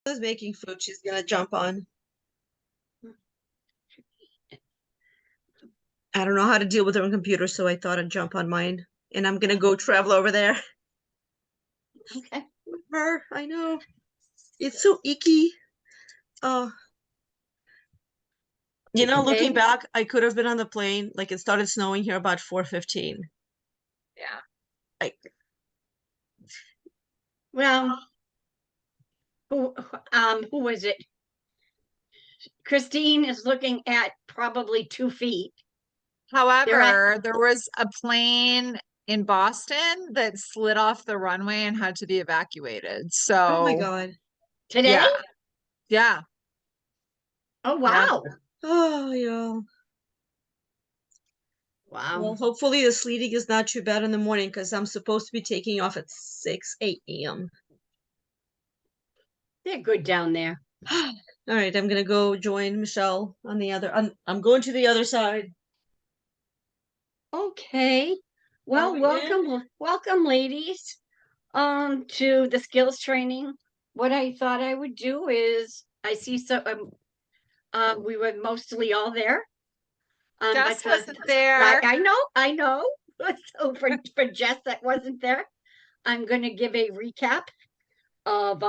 is making food she's gonna jump on. I don't know how to deal with her own computer, so I thought I'd jump on mine. And I'm gonna go travel over there. Okay. Her, I know. It's so icky. Oh, looking Okay. back, I could have been on the plane. Like it started snowing here about 4:15. Yeah. Like, Well, who was it? Christine is looking at probably 2 feet. They're at However, there was a plane in Boston that slid off the runway and had to be evacuated. oh my So, God. today. yeah, yeah, Oh yeah. wow. Oh, yeah. Well, Wow. hopefully the sleeting is not too bad in the morning because I'm supposed to be taking off at 6, 8 a.m. They're good down there. All right, I'm gonna go join Michelle on the other. I'm going to the other side. Okay. Are Well, we in? welcome, ladies, to the skills training. What I thought I would do is I see so we were mostly all there. But Jess for wasn't there. I know. So for Jess that wasn't there, I'm going to give a recap of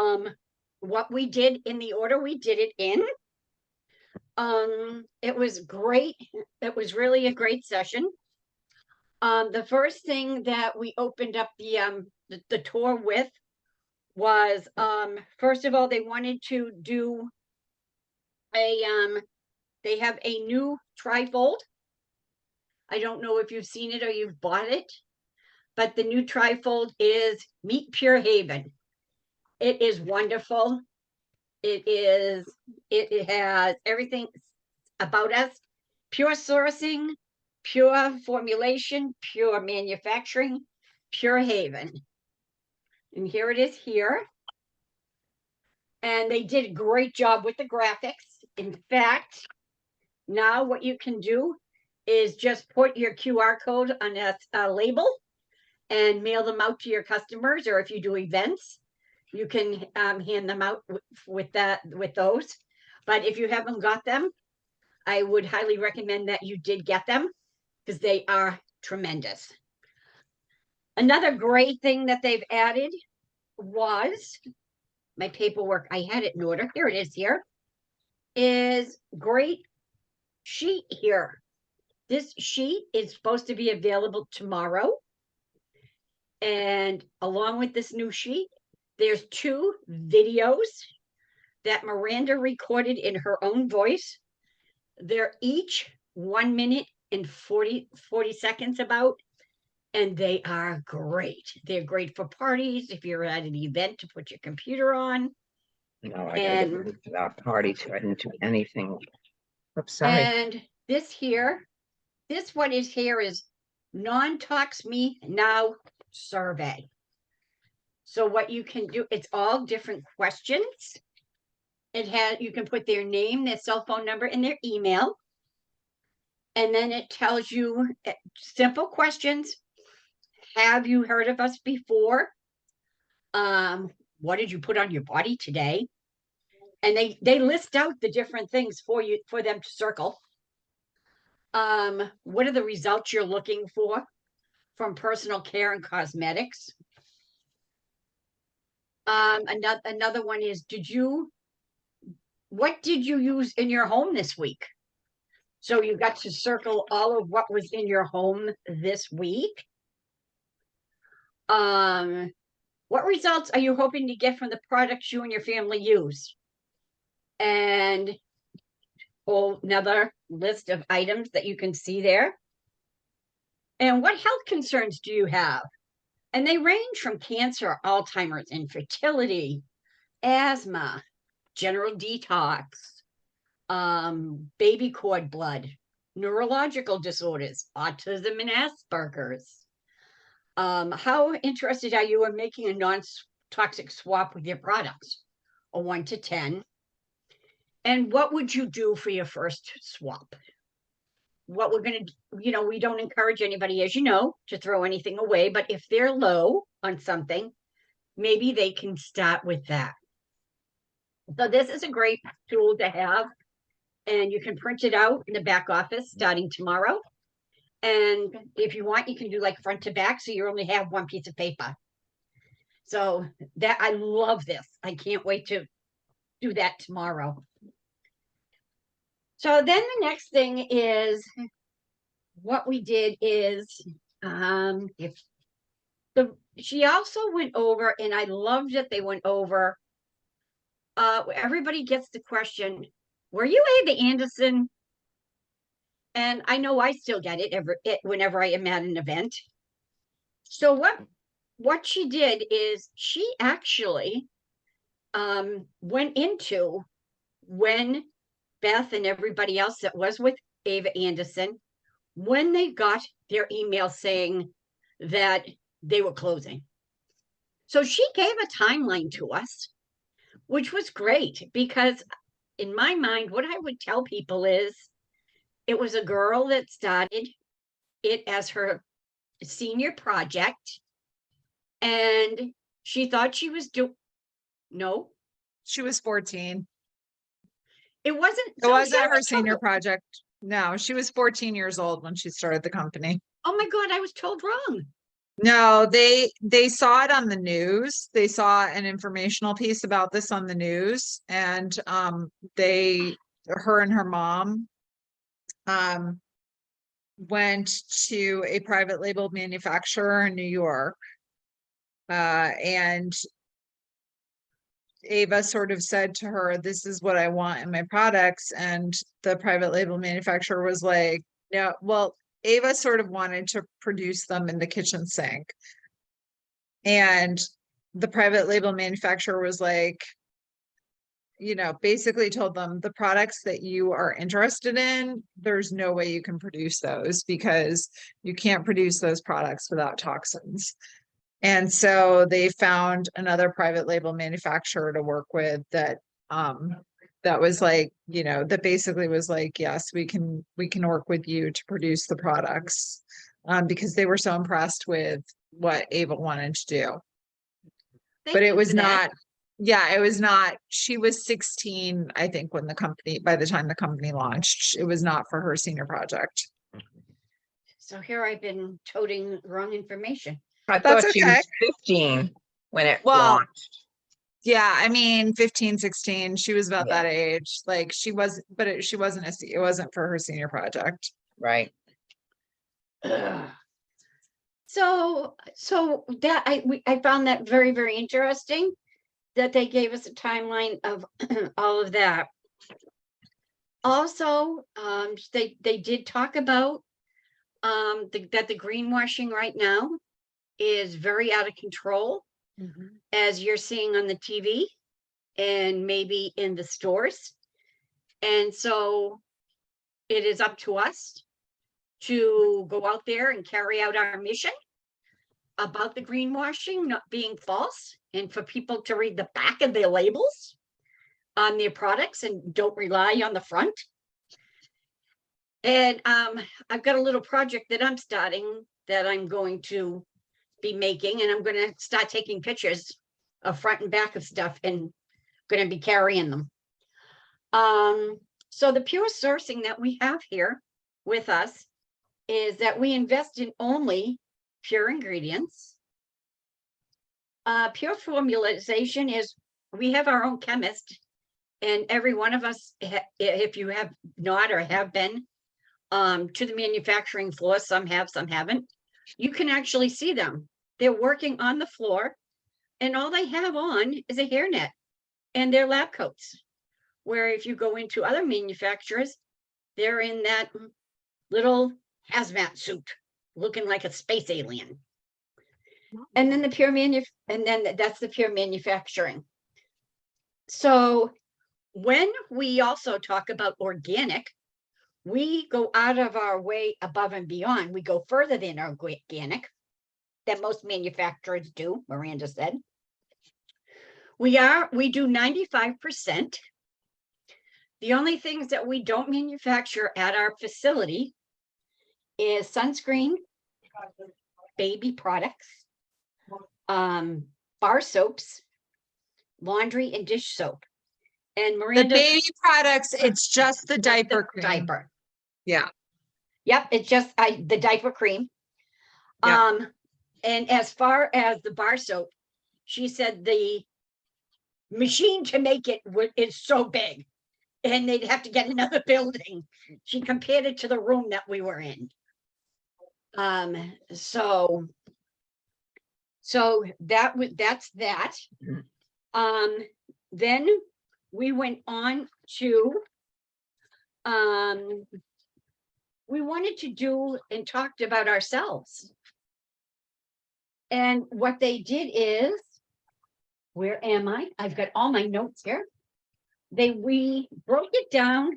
what we did in the order we did it in. It was great. It was really a great session. The first thing that we opened up the tour with was first of all they wanted to do a they have a new trifold. I don't know if you've seen it or you've bought it, but the new trifold is Meet Pure Haven. It is wonderful. It has everything about us: pure sourcing, pure formulation, pure manufacturing, Pure Haven. And here it is here. And they did a great job with the graphics. In fact, now what you can do is just put your QR code on a label and mail them out to your customers, or if you do events, you can hand them out with those. But if you haven't got them, I would highly recommend that you did get them because they are tremendous. Another great thing that they've added was my paperwork. I had it in order. Here it is. Here is great sheet here. This sheet is supposed to be available tomorrow. And along with this new sheet, there's 2 videos that Miranda recorded in her own voice. They're each 1 minute and 40 seconds about, and they are great. They're great for parties if you're at an event to put your computer on. No, I gotta get And rid of that party to into anything. Oops, sorry. and this one is here is non-tox me now survey. So what you can do, it's all different questions. You can put their name, their cell phone number, and their email. And then it tells you simple questions. Have you heard of us before? What did you put on your body today? And they list out the different things for them to circle. What are the results you're looking for from personal care and cosmetics? Another one is, what did you use in your home this week? So you got to circle all of what was in your home this week. What results are you hoping to get from the products you and your family use? And another list of items that you can see there. And what health concerns do you have? And they range from cancer, Alzheimer's, infertility, asthma, general detox, baby cord blood, neurological disorders, autism, and Asperger's. How interested are you in making a non-toxic swap with your products? A 1 to 10. And what would you do for your first swap? What we're going to, we don't encourage anybody, as you know, to throw anything away, but if they're low on something, maybe they can start with that. So this is a great tool to have. And you can print it out in the back office starting tomorrow. And if you want, you can do like front to back, so you only have one piece of paper. So that, I love this. I can't wait to do that tomorrow. So then the next thing is, what we did is, if she also went over, and I loved that they went over, everybody gets the question, were you Ava Anderson? And I know I still get it whenever I am at an event. So what she did is she actually went into when Beth and everybody else that was with Ava Anderson, when they got their email saying that they were closing. So she gave a timeline to us, which was great, because in my mind, what I would tell people is, it was a girl that started it as her senior project, and she thought she was no, She was 14. it wasn't. It wasn't her senior project. No, she was 14 years old when she started the company. Oh my God, I was told wrong. No, they saw it on the news. They saw an informational piece about this on the news, and her and her mom went to a private label manufacturer in New York, and Ava sort of said to her, this is what I want in my products. And the private label manufacturer was like, no, well, Ava sort of wanted to produce them in the kitchen sink. And the private label manufacturer was like, basically told them, the products that you are interested in, there's no way you can produce those, because you can't produce those products without toxins. And so they found another private label manufacturer to work with that was like, that basically was like, yes, we can work with you to produce the products, because they were so impressed with what Ava wanted to do. But it was not, it was not, she was 16, I think, by the time the company launched. It was not for her senior project. So here I've been toting wrong information. I That's thought she okay. was 15 when it Well, launched. Yeah, I mean, 15, 16, she was about Yeah. that age. Like she was, but it wasn't for her senior project. Right. Ugh. So that I found that very, very interesting, that they gave us a timeline of all of that. Also, they did talk about that the greenwashing right now is very out of control, as you're seeing on the TV and maybe in the stores. And so it is up to us to go out there and carry out our mission about the greenwashing not being false, and for people to read the back of their labels on their products and don't rely on the front. And I've got a little project that I'm starting that I'm going to be making, and I'm going to start taking pictures of front and back of stuff and going to be carrying them. So the pure sourcing that we have here with us is that we invest in only pure ingredients. Pure formulation is, we have our own chemist, and every one of us, if you have not or have been to the manufacturing floor, some have, some haven't, you can actually see them. They're working on the floor, and all they have on is a hairnet and their lab coats. Where if you go into other manufacturers, they're in that little hazmat suit looking like a space alien. And then that's the pure manufacturing. So when we also talk about organic, we go out of our way above and beyond. We go further than organic that most manufacturers do, Miranda said. We do 95%. The only things that we don't manufacture at our facility is sunscreen, baby products, bar soaps, laundry and dish soap. And The Miranda. baby products, it's just the diaper cream. Diaper. Yeah. Yep, it's just the diaper cream. Yeah. And as far as the bar soap, she said the machine to make it is so big and they'd have to get another building. She compared it to the room that we were in. So that's that. Then we went on to we wanted to do and talked about ourselves. And what they did is, where am I? I've got all my notes here. We broke it down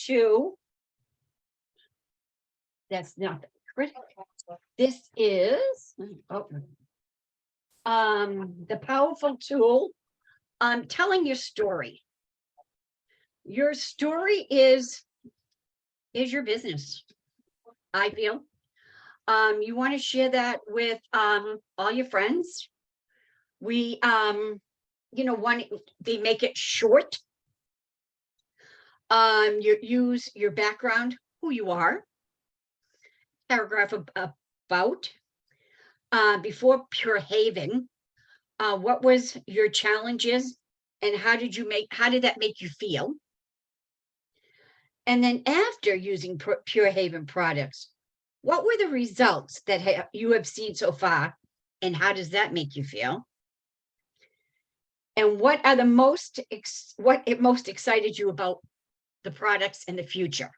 to, that's not critical. This is, the powerful tool, telling your story. Your story is your business, I feel. You want to share that with all your friends. We they make it short. You use your background, who you are, paragraph about before Pure Haven, what was your challenges and how did that make you feel? And then after using Pure Haven products, what were the results that you have seen so far and how does that make you feel? And what are what it most excited you about the products in the future?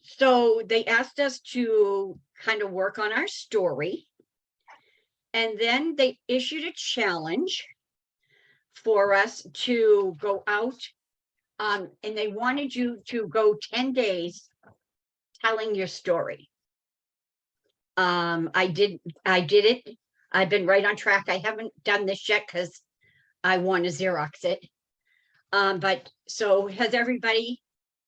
So they asked us to kind of work on our story. And then they issued a challenge for us to go out. And they wanted you to go 10 days telling your story. I did it. I've been right on track. I haven't done this yet because I want to Xerox it. But so has everybody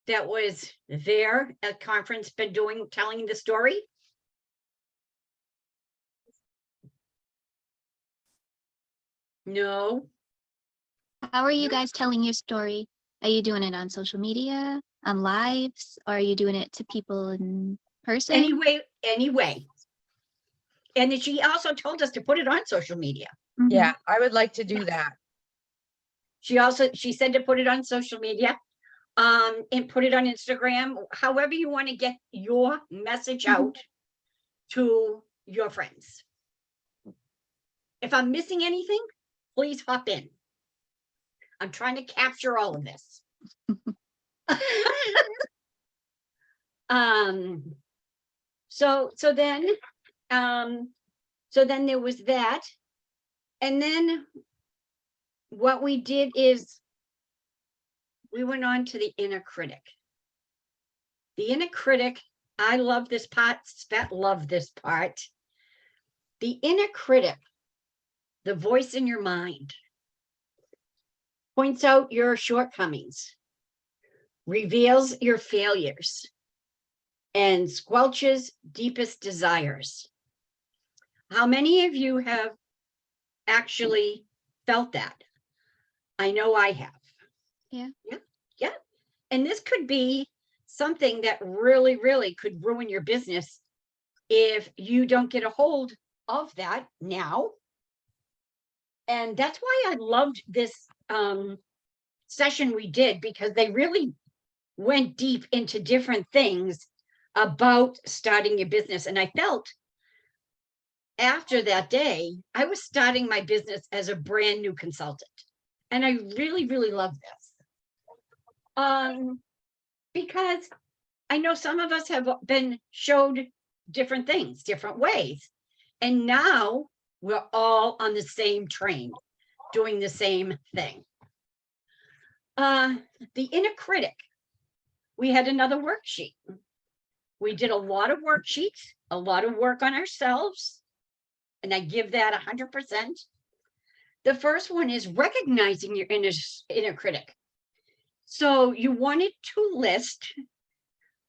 that was there at conference been telling the story? No. How are you guys telling your story? Are you doing it on social media, on lives, or are you doing it to people in person? Anyway. And then she also told us to put it on social media. Mhm. Yeah, I would like to do that. She said to put it on social media, and put it on Instagram, however you want to get your message out to your friends. If I'm missing anything, please hop in. I'm trying to capture all of this. So then there was that. And then what we did is we went on to the inner critic. The inner critic, I love this part, Svet loved this part. The inner critic, the voice in your mind, points out your shortcomings, reveals your failures, and squelches deepest desires. How many of you have actually felt that? I know I have. Yeah. And this could be something that really, really could ruin your business if you don't get a hold of that now. And that's why I loved this session we did, because they really went deep into different things about starting your business. And I felt after that day, I was starting my business as a brand new consultant. And I really, really love this. Because I know some of us have been showed different things, different ways. And now we're all on the same train, doing the same thing. The inner critic, we had another worksheet. We did a lot of worksheets, a lot of work on ourselves, and I give that 100%. The first one is recognizing your inner critic. So you wanted to list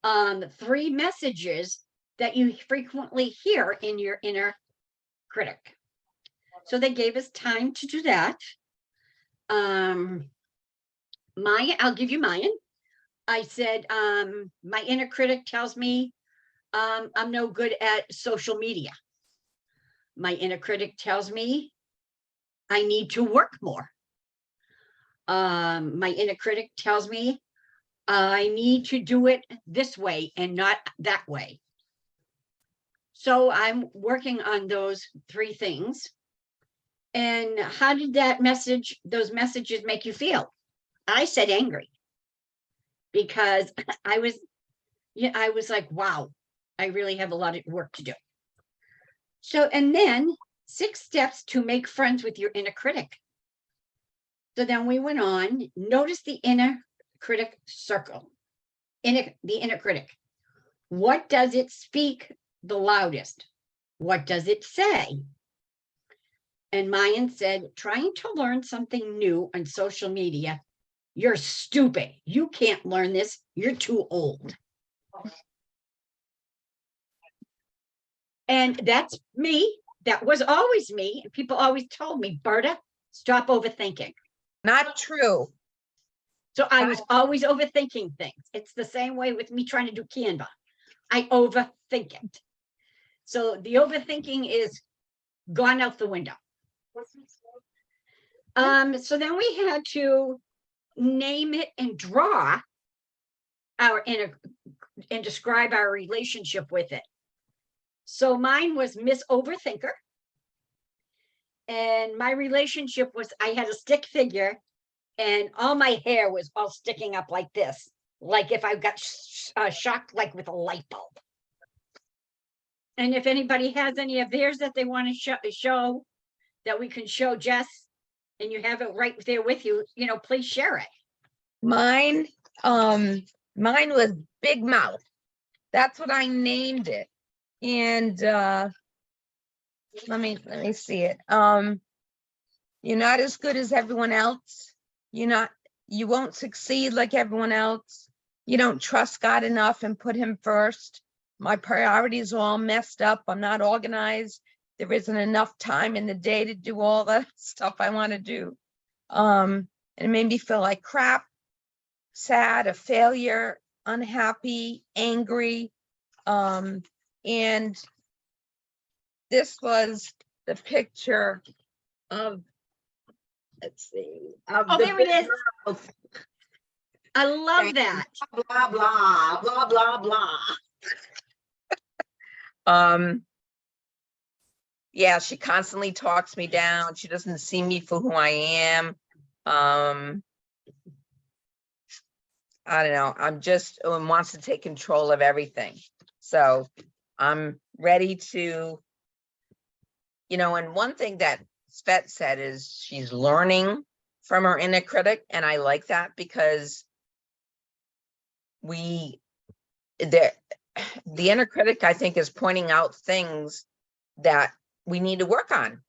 3 messages that you frequently hear in your inner critic. So they gave us time to do that. I'll give you mine. I said, my inner critic tells me I'm no good at social media. My inner critic tells me I need to work more. My inner critic tells me I need to do it this way and not that way. So I'm working on those 3 things. And how did those messages make you feel? I said angry, because I was like, wow, I really have a lot of work to do. So, and then 6 steps to make friends with your inner critic. So then we went on, notice the inner critic circle, the inner critic. What does it speak the loudest? What does it say? And Mayan said, trying to learn something new on social media. You're stupid. You can't learn this. You're too old. And that's me. That was always me. And people always told me, Berta, stop overthinking. Not true. So I was always overthinking things. It's the same way with me trying to do Canva. I overthink it. So the overthinking is gone out the window. So then we had to name it and draw our inner and describe our relationship with it. So mine was Miss Overthinker. And my relationship was, I had a stick figure and all my hair was all sticking up like this, like if I got shocked, like with a light bulb. And if anybody has any of theirs that they want to show that we can show Jess, and you have it right there with you, please share it. Mine was Big Mouth. That's what I named it. And let me see it. You're not as good as everyone else. You won't succeed like everyone else. You don't trust God enough and put him first. My priorities are all messed up. I'm not organized. There isn't enough time in the day to do all the stuff I want to do. And it made me feel like crap, sad, a failure, unhappy, angry. And this was the picture of, let's see. Of Oh, the there it Big is. Mouth. I love that. Blah, blah, blah, blah, blah. Yeah, she constantly talks me down. She doesn't see me for who I am. I don't know. I'm just wants to take control of everything. So I'm ready to, and one thing that Svet said is she's learning from her inner critic. And I like that because the inner critic, I think, is pointing out things that we need to work on.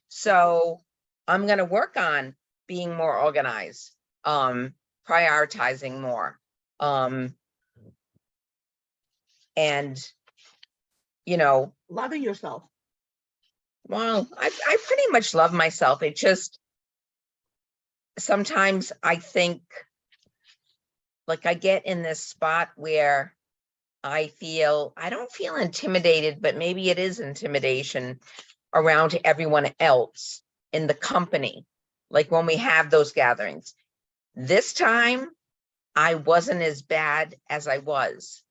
So I'm going to work on being more organized, prioritizing more, and Loving yourself. well, I pretty much love myself. It just sometimes I think like I get in this spot where I don't feel intimidated, but maybe it is intimidation around everyone else in the company. Like when we have those gatherings. This time, I wasn't as bad as I was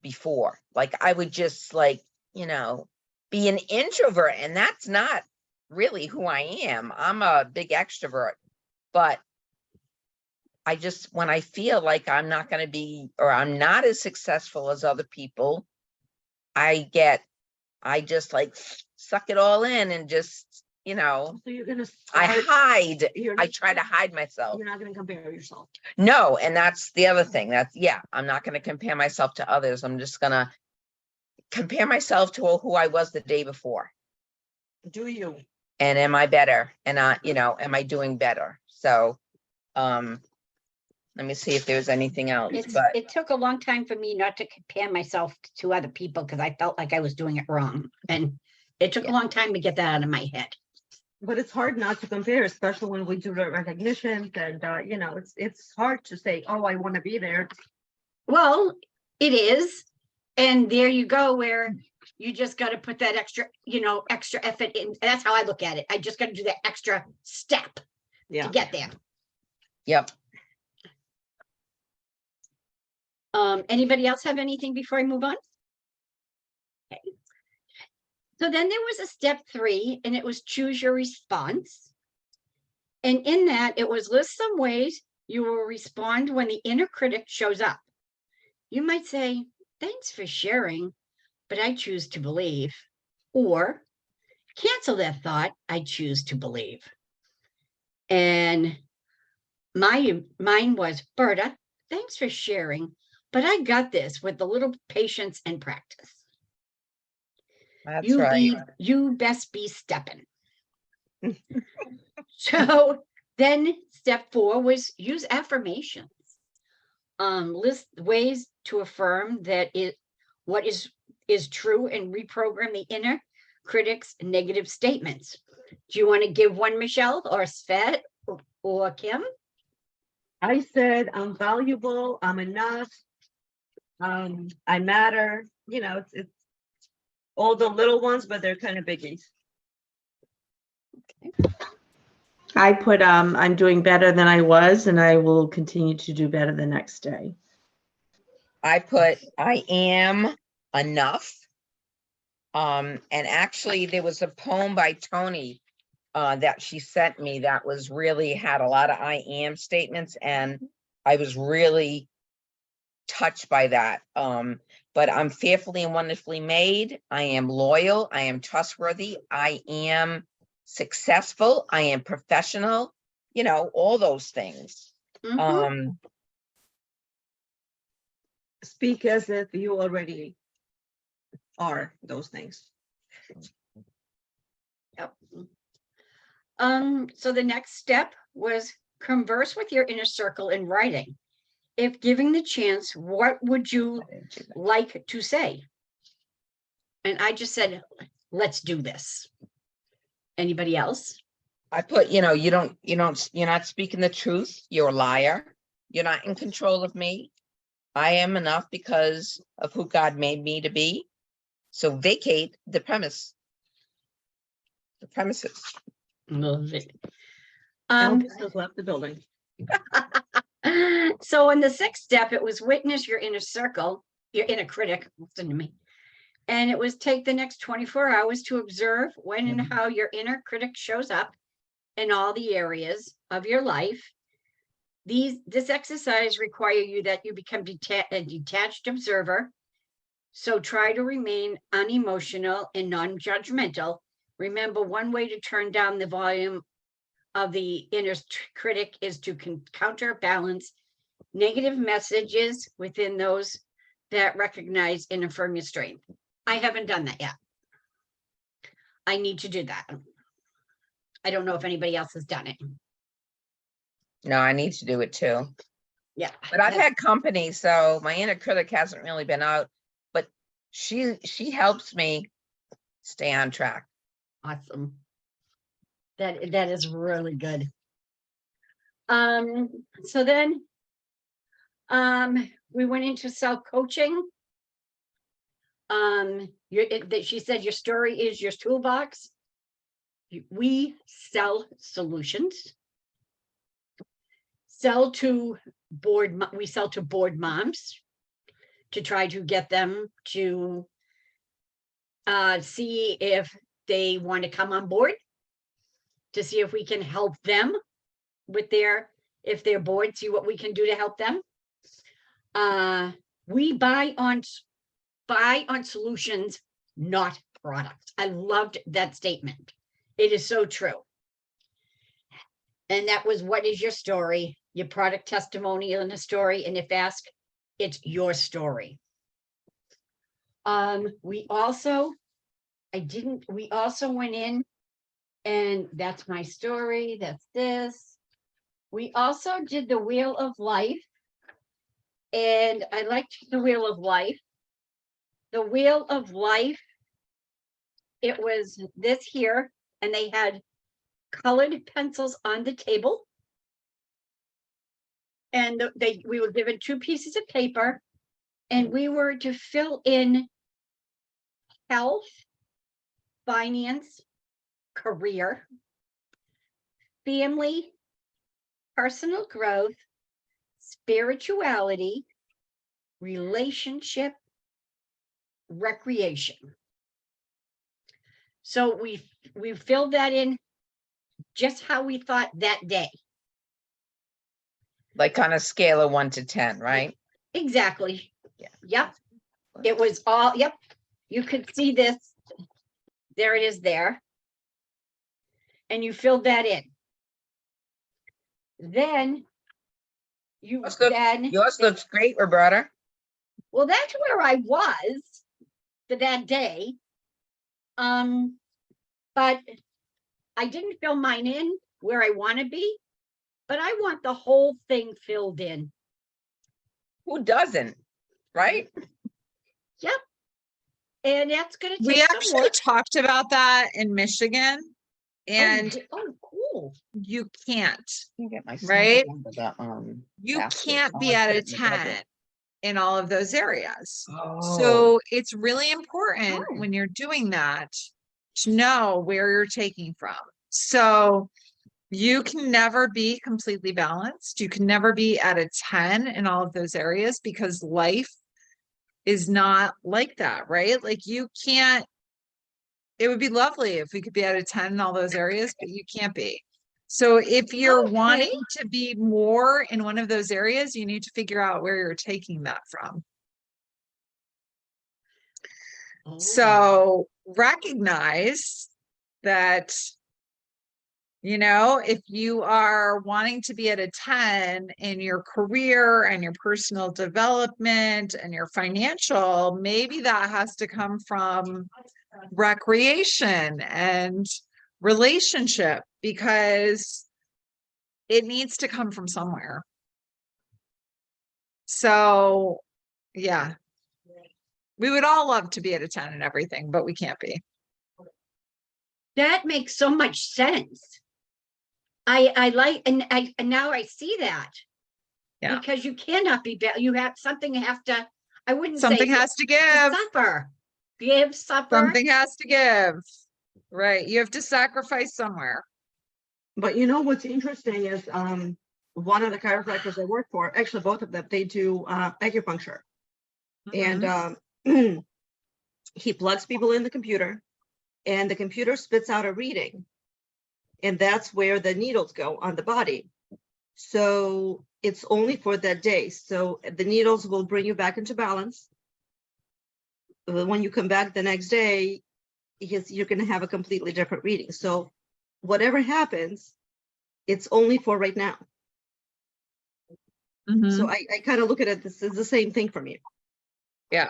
before. Like I would just be an introvert, and that's not really who I am. I'm a big extrovert, but when I feel like I'm not going to be, or I'm not as successful as other people, I just suck it all in and just, So you're gonna. I hide. You're I try to hide myself. You're not gonna compare yourself. No, and that's the other thing. I'm not going to compare myself to others. I'm just going to compare myself to who I was the day before. Do you? And am I better? And am I doing better? So, let me see if there's anything else, but It took a long time for me not to compare myself to other people because I felt like I was doing it wrong. And it took a long time to get that out of my head. But it's hard not to compare, especially when we do the recognition and, you know, it's hard to say, oh, I want to be there. Well, it is. And there you go, where you just got to put that extra, extra effort in. That's how I look at it. I just got to do that extra step Yeah. to get there. Yep. Anybody else have anything before I move on? Okay. So then there was a step 3, and it was choose your response. And in that, it was list some ways you will respond when the inner critic shows up. You might say, thanks for sharing, but I choose to believe. Or cancel that thought, I choose to believe. And mine was, Berta, thanks for sharing, but I got this with a little patience and practice. That's right. You best be stepping. So then step 4 was use affirmations. List ways to affirm that what is true and reprogram the inner critic's negative statements. Do you want to give one, Michelle, or Svet, or Kim? I said, I'm valuable, I'm enough, I matter, you know, it's all the little ones, but they're kind of biggies. I put, I'm doing better than I was, and I will continue to do better the next day. I put, I am enough. And actually there was a poem by Tony that she sent me that was really had a lot of I am statements, and I was really touched by that. But I'm fearfully and wonderfully made. I am loyal. I am trustworthy. I am successful. I am professional, you know, all those things. Mhm. Speak as if you already are those things. Yep. So the next step was converse with your inner circle in writing. If given the chance, what would you like to say? And I just said, let's do this. Anybody else? I put, you know, you're not speaking the truth. You're a liar. You're not in control of me. I am enough because of who God made me to be. So vacate the premises. Love it. Elvis has left the building. So in the 6th step, it was witness your inner circle, your inner critic, listen to me. And it was take the next 24 hours to observe when and how your inner critic shows up in all the areas of your life. This exercise require you that you become a detached observer. So try to remain unemotional and non-judgmental. Remember, one way to turn down the volume of the inner critic is to counterbalance negative messages within those that recognize and affirm your strength. I haven't done that yet. I need to do that. I don't know if anybody else has done it. No, I need to do it too. Yeah. But I've had company, so my inner critic hasn't really been out, but she helps me stay on track. Awesome. That is really good. So then we went into self-coaching. She said your story is your toolbox. We sell solutions. We sell to board moms to try to get them to see if they want to come on board, to see if we can help them with if they're bored, see what we can do to help them. We buy on solutions, not products. I loved that statement. It is so true. And that was, what is your story? Your product testimonial in a story. And if asked, it's your story. We also went in, and that's my story. That's this. We also did the Wheel of Life. And I liked the Wheel of Life. The Wheel of Life, it was this here, and they had colored pencils on the table. And we were given 2 pieces of paper, and we were to fill in health, finance, career, family, personal growth, spirituality, relationship, recreation. So we filled that in just how we thought that day. Like on a scale of 1 to 10, right? Exactly. Yeah. Yep. It was all, yep. You could see this. There it is there. And you filled that in. Then you Yours look- then Yours looks great, Roberta. well, that's where I was for that day. But I didn't fill mine in where I want to be, but I want the whole thing filled in. Who doesn't? Right? Yep. And that's gonna We take some actually work. talked about that in Michigan, and Oh, cool. you can't. Can get my Right? sample under the, You basket. can't Oh, be I at put a it in the budget. 10 in all of those areas. Oh. So it's really important Oh. when you're doing that to know where you're taking from. So you can never be completely balanced. You can never be at a 10 in all of those areas because life is not like that, right? Like you can't, it would be lovely if we could be at a 10 in all those areas, but you can't be. So if you're Okay. wanting to be more in one of those areas, you need to figure out where you're taking that from. Oh. So recognize that, you know, if you are wanting to be at a 10 in your career and your personal development and your financial, maybe that has to come from recreation and relationship because it needs to come from somewhere. So, yeah. We would all love to be at a 10 and everything, but we can't be. That makes so much sense. I like, and now I see that. Yeah. Because you cannot be, you have, something have to, I wouldn't say. Something has to to give. suffer. Give, suffer. Something has to give. Right. You have to sacrifice somewhere. But you know what's interesting is one of the chiropractors I work for, actually both of them, they do acupuncture. Mhm. And he plugs people in the computer and the computer spits out a reading. And that's where the needles go on the body. So it's only for that day. So the needles will bring you back into balance. When you come back the next day, you're going to have a completely different reading. So whatever happens, it's only for right now. Mhm. So I kind of look at it, this is the same thing for me. Yeah.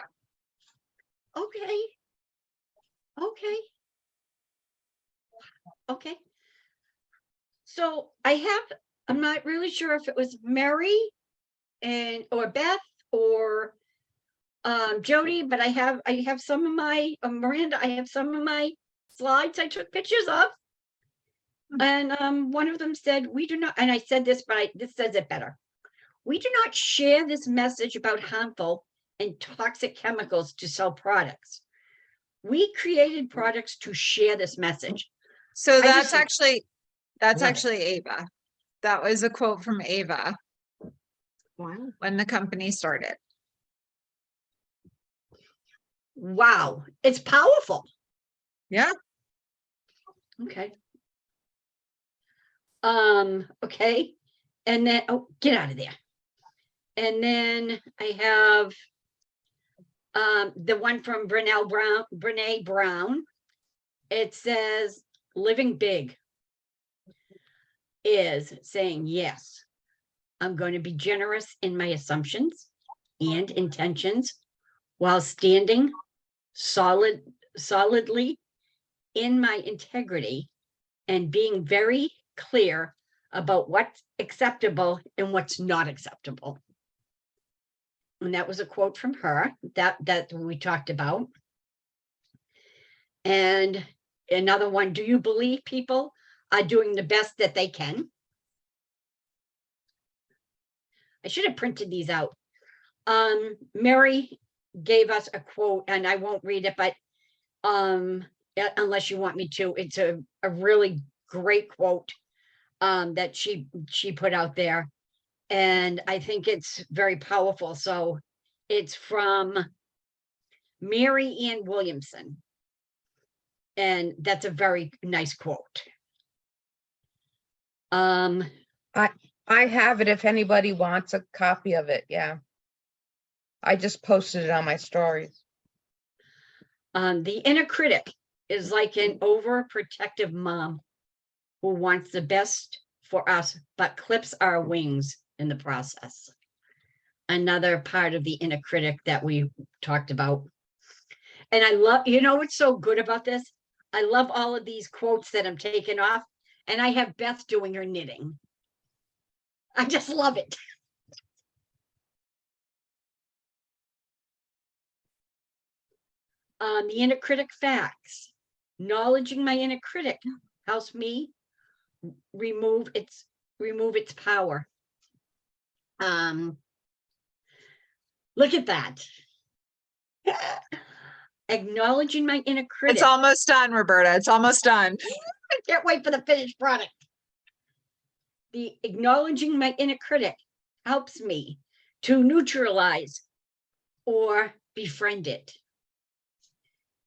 Okay. Okay. Okay. So I'm not really sure if it was Mary or Beth or Jody, but I have some of my, Miranda, I have some of my slides I took pictures of. And one of them said, we do not, and I said this, but this says it better. We do not share this message about harmful and toxic chemicals to sell products. We created products to share this message. So just- that's Love it. actually Ava. That was a quote from Ava Wow. when the company started. Wow, it's powerful. Yeah. Okay. Okay. And then, oh, get out of there. And then I have the one from Brene Brown. It says, living big is saying, yes, I'm going to be generous in my assumptions and intentions while standing solidly in my integrity and being very clear about what's acceptable and what's not acceptable. And that was a quote from her that we talked about. And another one, do you believe people are doing the best that they can. I should have printed these out. Mary gave us a quote, and I won't read it, but unless you want me to, it's a really great quote that she put out there. And I think it's very powerful. So it's from Mary Ann Williamson. And that's a very nice quote. I have it if anybody wants a copy of it. Yeah. I just posted it on my stories. The inner critic is like an overprotective mom who wants the best for us, but clips our wings in the process. Another part of the inner critic that we talked about. And I love, you know what's so good about this? I love all of these quotes that I'm taking off, and I have Beth doing her knitting. I just love it. The inner critic facts. Acknowledging my inner critic helps me remove its power. Look at that. Acknowledging my inner critic. It's almost done, Roberta. It's almost done. I can't wait for the finished product. The acknowledging my inner critic helps me to neutralize or befriend it.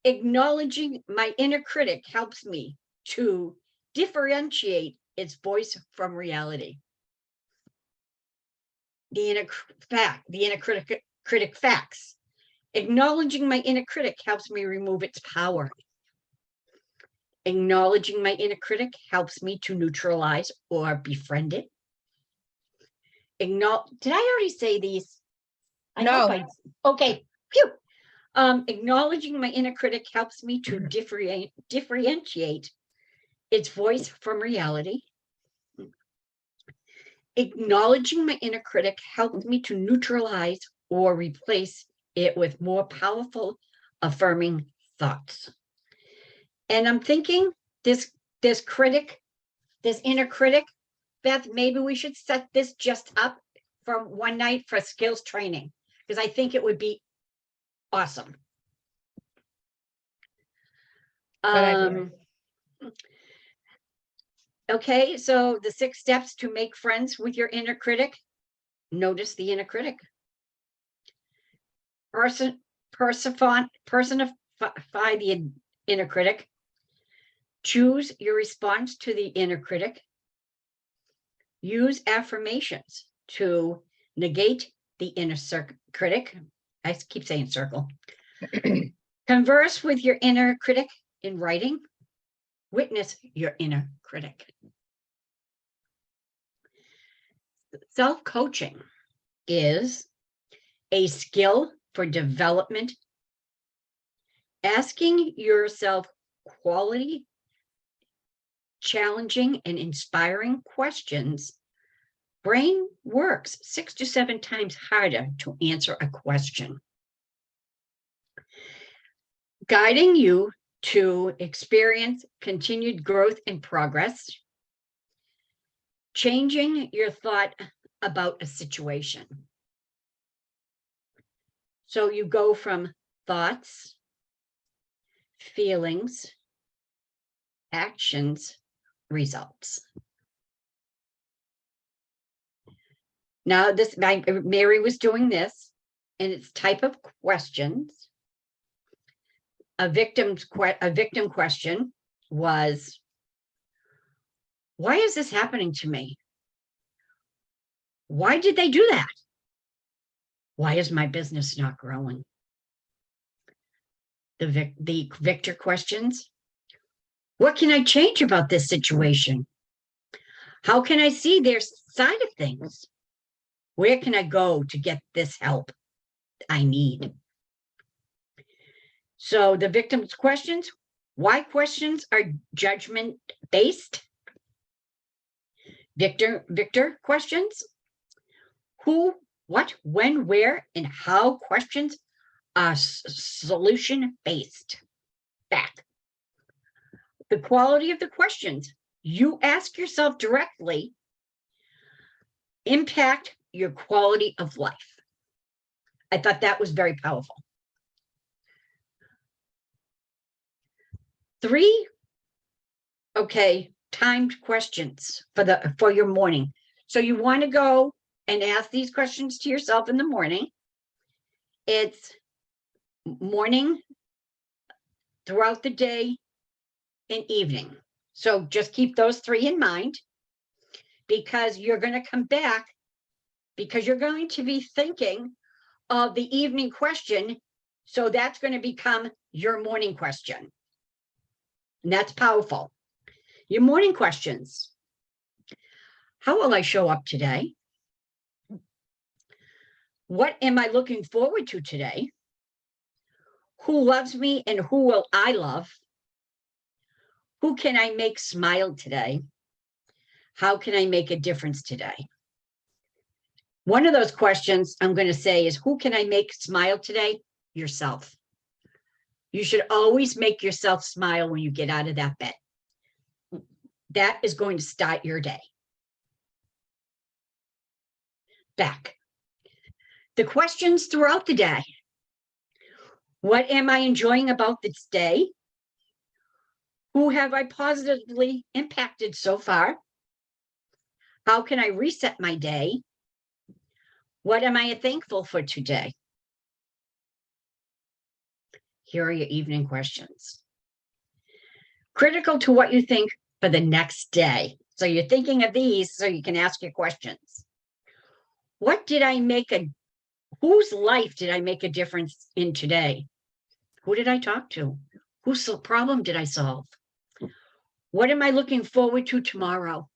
Acknowledging my inner critic helps me to differentiate its voice from reality. The inner critic facts. Acknowledging my inner critic helps me remove its power. Acknowledging my inner critic helps me to neutralize or befriend it. Did I already say these? I hope No. Okay. Phew. Acknowledging my inner critic helps me to differentiate its voice from reality. Acknowledging my inner critic helps me to neutralize or replace it with more powerful, affirming thoughts. And I'm thinking this inner critic, Beth, maybe we should set this just up for one night for skills training, because I think it would be awesome. idea. Okay, so the 6 steps to make friends with your inner critic. Notice the inner critic. Personify the inner critic. Choose your response to the inner critic. Use affirmations to negate the inner critic. I keep saying circle. Converse with your inner critic in writing. Witness your inner critic. Self-coaching is a skill for development. Asking yourself quality, challenging, and inspiring questions. Brain works 6 to 7 times harder to answer a question. Guiding you to experience continued growth and progress. Changing your thought about a situation. So you go from thoughts, feelings, actions, results. Now Mary was doing this, and it's type of questions. A victim question was, why is this happening to me? Why did they do that? Why is my business not growing? The victor questions, what can I change about this situation? How can I see their side of things? Where can I go to get this help I need? So the victim's questions, why questions are judgment based? Victor questions, who, what, when, where, and how questions are solution based. Back. The quality of the questions, you ask yourself directly, impact your quality of life. I thought that was very powerful. 3, okay, timed questions for your morning. So you want to go and ask these questions to yourself in the morning. It's morning, throughout the day, and evening. So just keep those 3 in mind, because you're going to come back, because you're going to be thinking of the evening question. So that's going to become your morning question. And that's powerful. Your morning questions. How will I show up today? What am I looking forward to today? Who loves me and who will I love? Who can I make smile today? How can I make a difference today? One of those questions I'm going to say is, who can I make smile today? Yourself. You should always make yourself smile when you get out of that bed. That is going to start your day. Back. The questions throughout the day. What am I enjoying about this day? Who have I positively impacted so far? How can I reset my day? What am I thankful for today? Here are your evening questions. Critical to what you think for the next day. So you're thinking of these so you can ask your questions. What did I make whose life did I make a difference in today? Who did I talk to? Whose problem did I solve? What am I looking forward to tomorrow?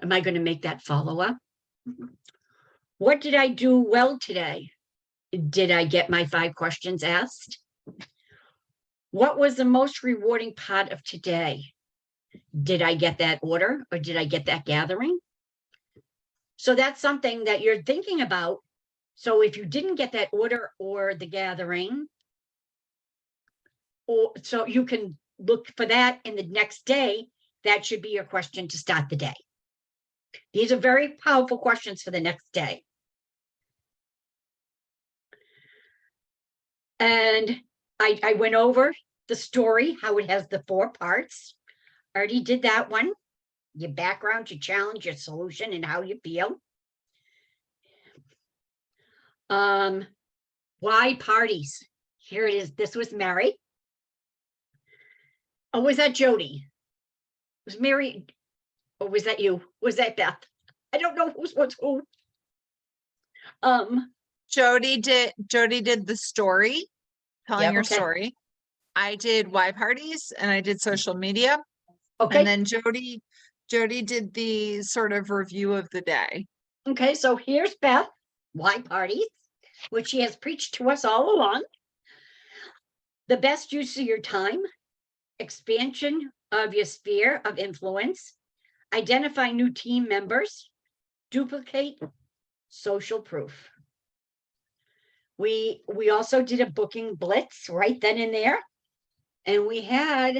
Am I going to make that follow-up? What did I do well today? Did I get my 5 questions asked? What was the most rewarding part of today? Did I get that order or did I get that gathering? So that's something that you're thinking about. So if you didn't get that order or the gathering, so you can look for that in the next day. That should be your question to start the day. These are very powerful questions for the next day. And I went over the story, how it has the 4 parts. Already did that one. Your background, your challenge, your solution, and how you feel. Why parties? Here it is. This was Mary. Oh, was that Jody? Was Mary, or was that you? Was that Beth? I don't know who's what's who. Jody did the story, telling Yeah, your okay. story. I did why parties and I did social media. Okay. And then Jody did the sort of review of the day. Okay, so here's Beth, why parties, which she has preached to us all along. The best use of your time, expansion of your sphere of influence, identify new team members, duplicate social proof. We also did a booking blitz right then and there. And we had,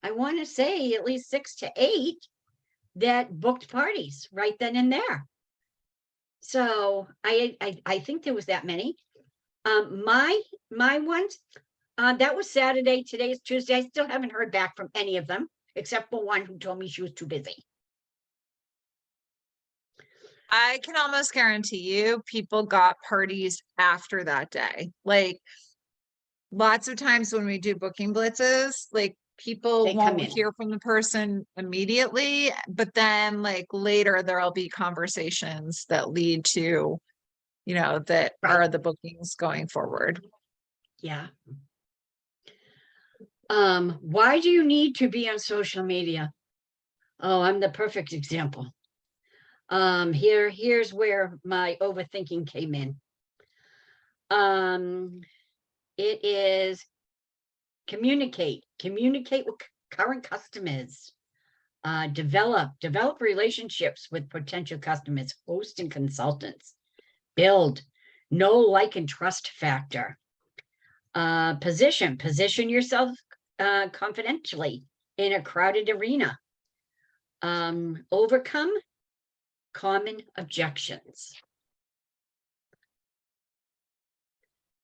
I want to say, at least 6 to 8 that booked parties right then and there. So I think there was that many. My ones, that was Saturday. Today is Tuesday. I still haven't heard back from any of them, except for one who told me she was too busy. I can almost guarantee you people got parties after that day. Like lots of times when we do booking blitzes, like people They come won't in. hear from the person immediately, but then like later there'll be conversations that lead to, you know, that Right. are the bookings going forward. Yeah. Why do you need to be on social media? Oh, I'm the perfect example. Here's where my overthinking came in. It is communicate with current customers, develop relationships with potential customers, host and consultants, build, know, like, and trust factor. Position yourself confidentially in a crowded arena. Overcome common objections.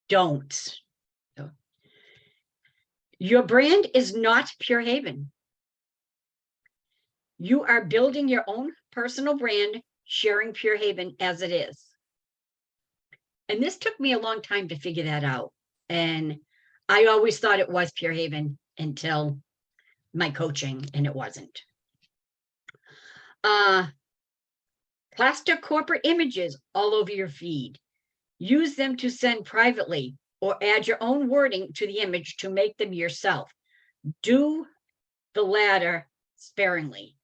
Don't. Your brand is not Pure Haven. You are building your own personal brand, sharing Pure Haven as it is. And this took me a long time to figure that out. And I always thought it was Pure Haven until my coaching, and it wasn't. Plaster corporate images all over your feed. Use them to send privately or add your own wording to the image to make them yourself. Do the latter sparingly.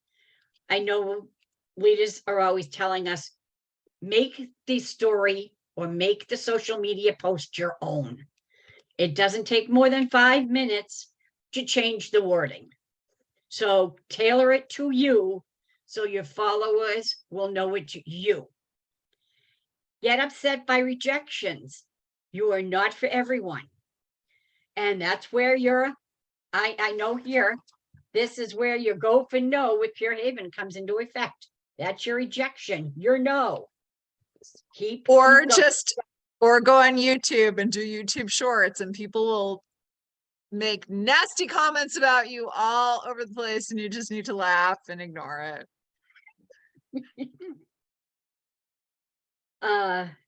I know leaders are always telling us, make the story or make the social media post your own. It doesn't take more than 5 minutes to change the wording. So tailor it to you so your followers will know it's you. Get upset by rejections. You are not for everyone. And that's where I know here, this is where your go for no with Pure Haven comes into effect. That's your rejection, your no. Keep Or going. or go on YouTube and do YouTube shorts, and people will make nasty comments about you all over the place, and you just need to laugh and ignore it.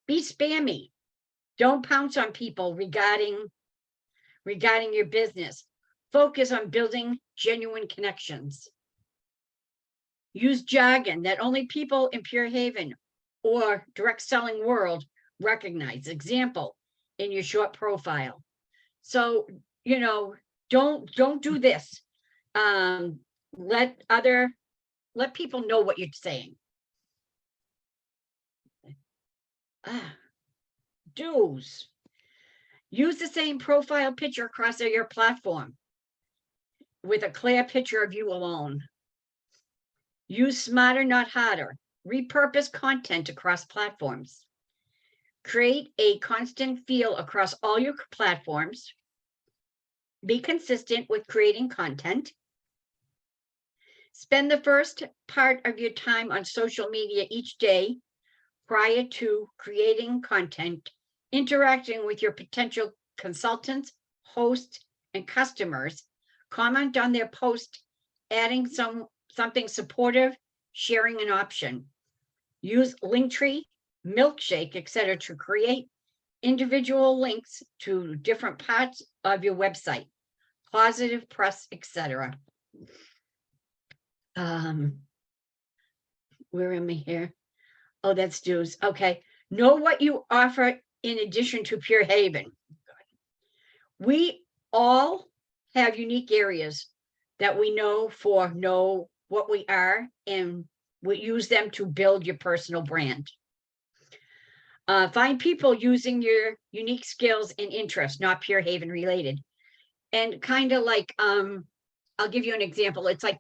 Be spammy. Don't pounce on people regarding your business. Focus on building genuine connections. Use jargon that only people in Pure Haven or direct selling world recognize. Example, in your short profile. So, you know, don't do this. Let people know what you're saying. Do's. Use the same profile picture across your platform with a clear picture of you alone. Use smarter, not harder. Repurpose content across platforms. Create a constant feel across all your platforms. Be consistent with creating content. Spend the first part of your time on social media each day prior to creating content, interacting with your potential consultants, hosts, and customers. Comment on their post, adding something supportive, sharing an option. Use Linktree, Milkshake, etc. to create individual links to different parts of your website, positive press, etc. Where am I here? Oh, that's dues. Okay. Know what you offer in addition to Pure Haven. We all have unique areas that we know what we are, and we use them to build your personal brand. Find people using your unique skills and interests, not Pure Haven related. And kind of like, I'll give you an example. It's like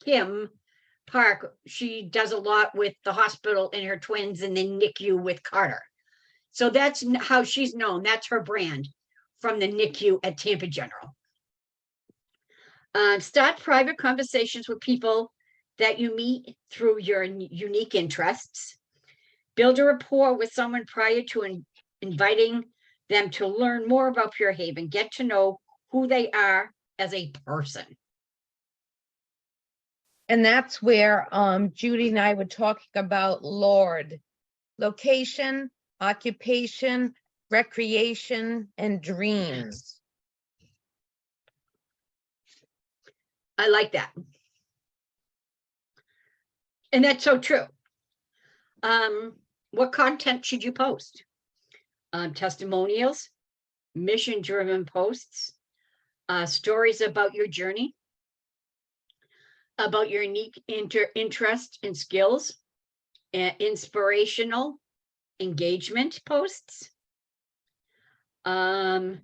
Kim Park, she does a lot with the hospital and her twins, and then NICU with Carter. So that's how she's known. That's her brand from the NICU at Tampa General. Start private conversations with people that you meet through your unique interests. Build a rapport with someone prior to inviting them to learn more about Pure Haven. Get to know who they are as a person. And that's where Judy and I were talking about Lord. Location, occupation, recreation, and dreams. I like that. And that's so true. What content should you post? Testimonials, mission-driven posts, stories about your journey, about your unique interest and skills, inspirational engagement posts. And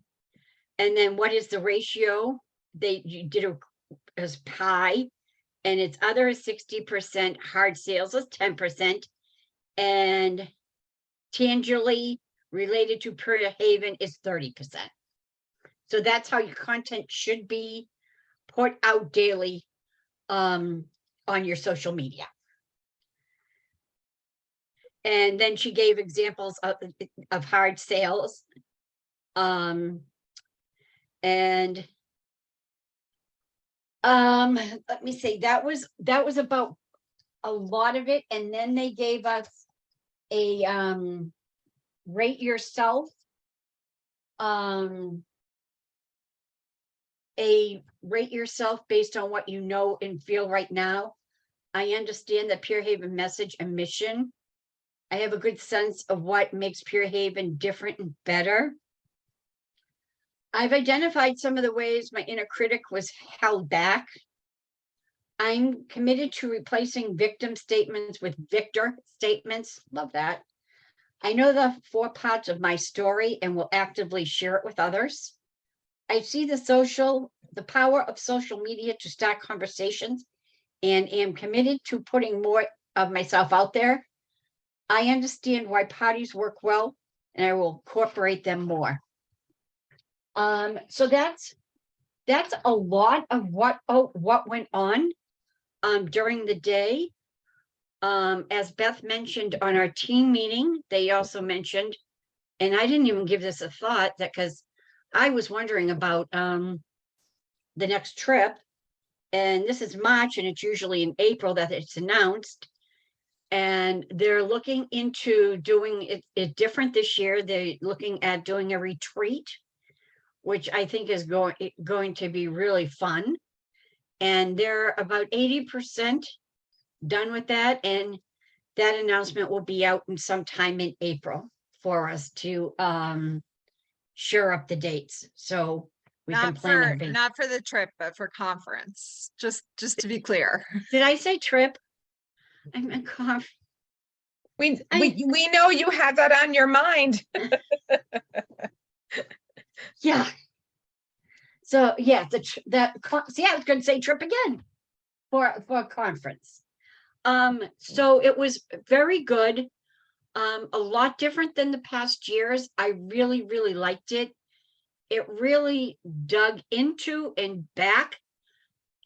then what is the ratio? You did as pie, and it's other 60%, hard sales is 10%, and tangibly related to Pure Haven is 30%. So that's how your content should be put out daily on your social media. And then she gave examples of hard sales. And let me see, that was about a lot of it. And then they gave us a rate yourself. A rate yourself based on what you know and feel right now. I understand the Pure Haven message and mission. I have a good sense of what makes Pure Haven different and better. I've identified some of the ways my inner critic was held back. I'm committed to replacing victim statements with victor statements. Love that. I know the 4 parts of my story and will actively share it with others. I see the power of social media to start conversations and am committed to putting more of myself out there. I understand why parties work well, and I will incorporate them more. So that's a lot of what went on during the day. As Beth mentioned on our team meeting, they also mentioned, and I didn't even give this a thought, that because I was wondering about the next trip, and this is March, and it's usually in April that it's announced. And they're looking into doing it different this year. They're looking at doing a retreat, which I think is going to be really fun. And they're about 80% done with that. And that announcement will be out in sometime in April for us to shore up the dates. So we can plan our vacation. Not for the trip, but for conference, just to be clear. Did I say trip? I meant conference. We know you have that on your mind. Yeah. So yeah, see, I was going to say trip again for a conference. So it was very good. A lot different than the past years. I really, really liked it. It really dug into and back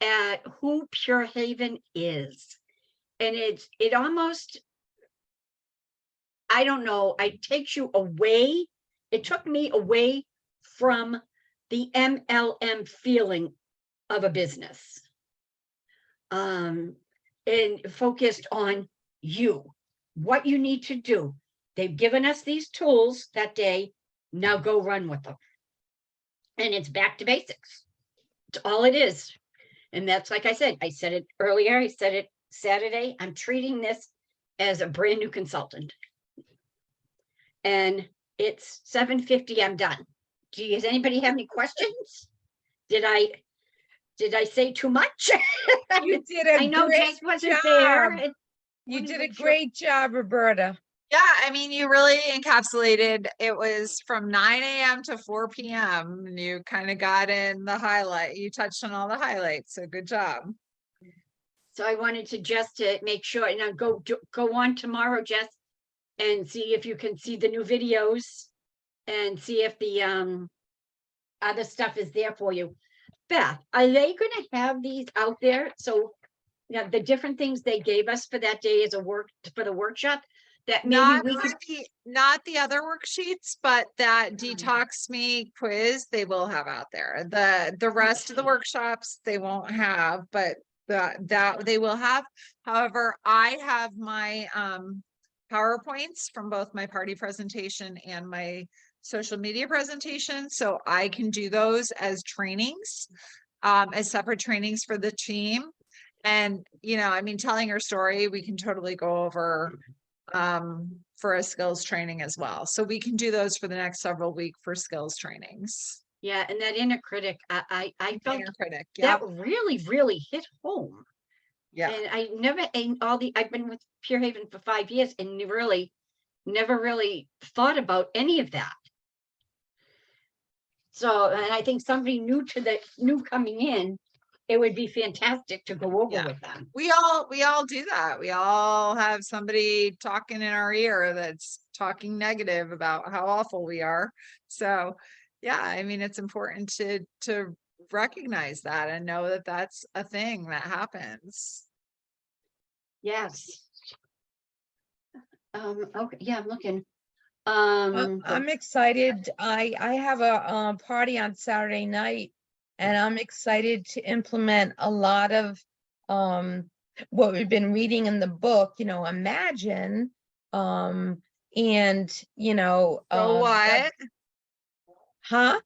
at who Pure Haven is. And it almost, I don't know, it takes you away. It took me away from the MLM feeling of a business. And focused on you, what you need to do. They've given us these tools that day. Now go run with them. And it's back to basics. It's all it is. And that's, like I said it earlier, I said it Saturday. I'm treating this as a brand new consultant. And it's 7:50, I'm done. Does anybody have any questions? Did I say too much? You did a I know great Jess wasn't job. there. You wanted to did a make sure- great job, Roberta. Yeah, I mean, you really encapsulated, it was from 9 a.m. to 4 p.m. and you kind of got in the highlight. You touched on all the highlights. So good job. So I wanted to just to make sure, and I'll go on tomorrow, Jess, and see if you can see the new videos and see if the other stuff is there for you. Beth, are they going to have these out there? So, you know, the different things they gave us for that day as for the workshop, that maybe Not we for could. not the other worksheets, but that Detox Me quiz they will have out there. The rest of the workshops they won't have, but that they will have. However, I have my PowerPoints from both my party presentation and my social media presentation, so I can do those as trainings, as separate trainings for the team. And you know, I mean, telling her story, we can totally go over for a skills training as well. So we can do those for the next several weeks for skills trainings. Yeah, and that inner critic, I felt Inner critic. that Yeah. really, really hit home. Yeah. And I've been with Pure Haven for 5 years and never really thought about any of that. So, and I think somebody new coming in, it would be fantastic to go over Yeah. with them. We all do that. We all have somebody talking in our ear that's talking negative about how awful we are. So yeah, I mean, it's important to recognize that and know that that's a thing that happens. Yes. Okay, yeah, I'm looking. I'm excited. I have a party on Saturday night, and I'm excited to implement a lot of what we've been reading in the book, Imagine. And So what? huh?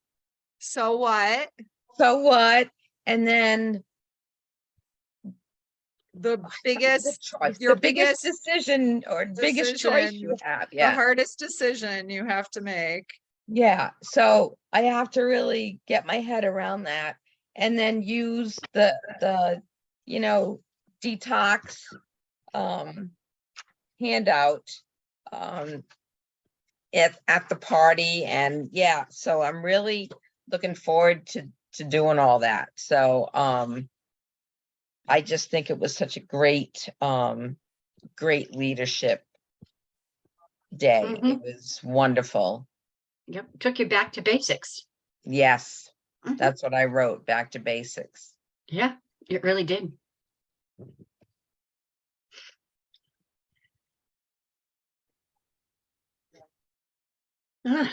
So what? So what? And then The the biggest, choice, your the biggest biggest decision or biggest choice you decision, have. the Yeah. hardest decision you have to make. Yeah, so I have to really get my head around that and then use the detox handout at the party. And yeah, so I'm really looking forward to doing all that. So I just think it was such a great great leadership day. It Mhm. was wonderful. Yep, took you back to basics. Yes, Mhm. that's what I wrote, back to basics. Yeah, it really did. Ah.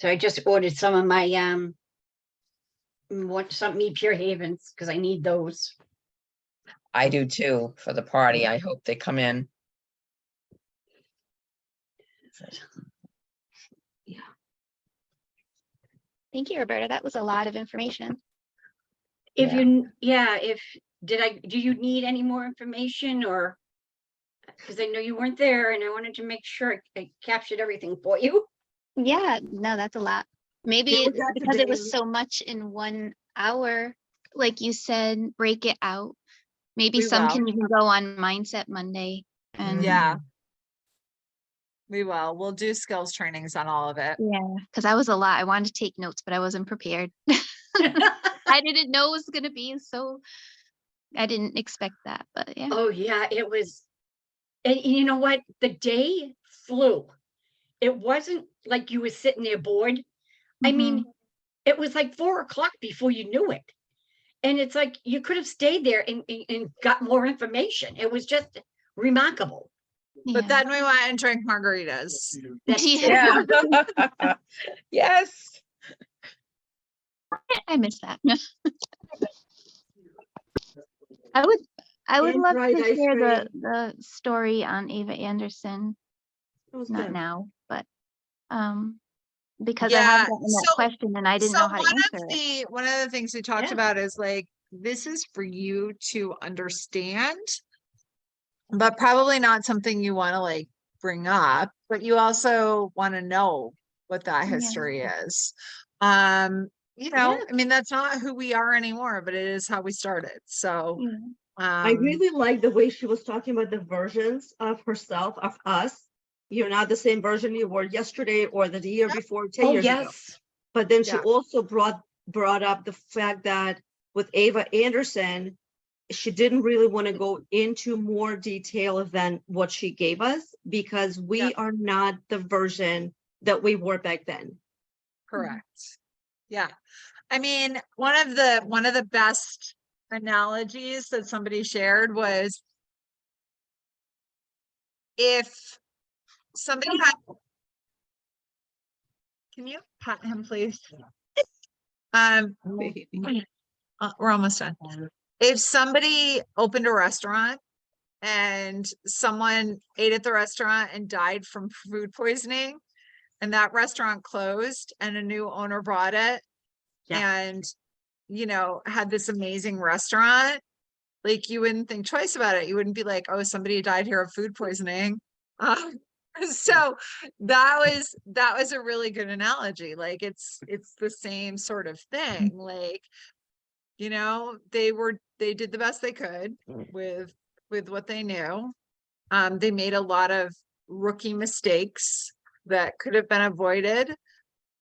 So I just ordered some of my want some me Pure Havens because I need those. I do too, for the party. I hope they come in. Thank you, Roberta. That was a lot of information. If Yeah. you, yeah, do you need any more information or? Because I know you weren't there and I wanted to make sure I captured everything for you. Yeah, no, that's a lot. Maybe Yeah, we got because it was today. so much in 1 hour, like you said, break it out. Maybe We some will. can even go on Mindset Monday. And Yeah. We will. We'll do skills trainings on all of it. yeah, because that was a lot. I wanted to take notes, but I wasn't prepared. I didn't know it was gonna be so. I didn't expect that, but yeah. Oh, yeah, it was. And you know what? The day flew. It wasn't like you were sitting there bored. I mean, it was like 4 o'clock before you knew it. And it's like you could have stayed there and got more information. It was just remarkable. But Yeah. then we went and drank margaritas. That's Yeah. Yeah. Yes. I miss that. I would And love fried to ice hear cream. the story on Ava Anderson. It was Not good. now, but because I Yeah, have gotten that so- question and I didn't know how to answer it. one of the things we talked Yeah. about is like, this is for you to understand, but probably not something you want to like bring up, but you also want to know what that Yeah. history is. Yeah. I mean, that's not who we are anymore, but it is how we started. So, Yeah. I really like the way she was talking about the versions of herself, of us. You're not the same version you were yesterday or the year Yep. before, 10 Oh, years ago. yes. But then she Yeah. also brought up the fact that with Ava Anderson, she didn't really want to go into more detail than what she gave us because we Yeah. are not the version that we were back then. correct. Yeah. I mean, one of the best analogies that somebody shared was if somebody had, can you pat him, please? We're almost done. If somebody opened a restaurant and someone ate at the restaurant and died from food poisoning, and that restaurant closed and a new owner bought it and, had this amazing restaurant, like you wouldn't think twice about it. You wouldn't be like, oh, somebody died here of food poisoning. So that was a really good analogy. Like it's the same sort of thing. Like, they did the best they could with what they knew. They made a lot of rookie mistakes that could have been avoided,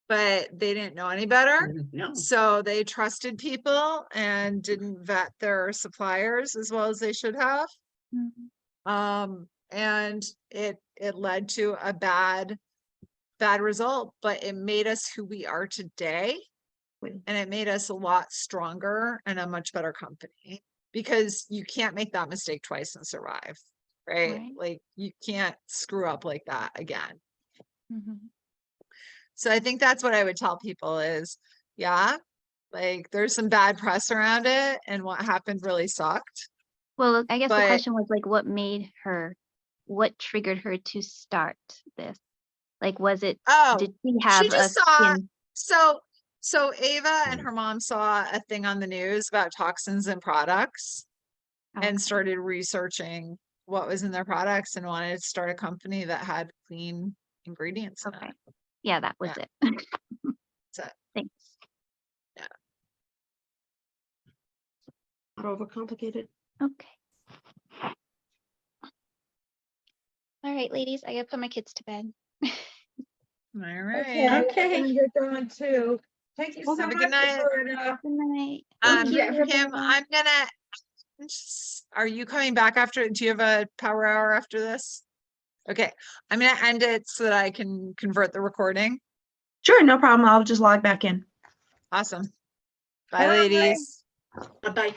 but they didn't know any better. No. So they trusted people and didn't vet their suppliers as well as they should have. Mhm. And it led to a bad bad result, but it made us who we are today. Wait. And it made us a lot stronger and a much better company, because you can't make that mistake twice and survive, right? Right. Like you can't screw up like that again. Mhm. So I think that's what I would tell people is, yeah, like there's some bad press around it and what happened really sucked. Well, I guess the But- question was like, what triggered her to start this? Like, was it, Oh, did she have a just saw- skin? so Ava and her mom saw a thing on the news about toxins in products and Okay. started researching what was in their products and wanted to start a company that had clean ingredients in Okay. it. Yeah, that was Yeah. it. That's it. Thanks. Not overcomplicated. Okay. All right, ladies, I gotta put my kids to bed. All right. Okay. And you're going to. Thank you so Have a much. good night. Roberta. Good night. Um, you, Kim, I'm gonna, are you coming back after, do you have a power hour after this? Okay, I'm gonna end it so that I can convert the recording. Sure, no problem. I'll just log back in. Awesome. Bye, Bye. ladies. Bye-bye.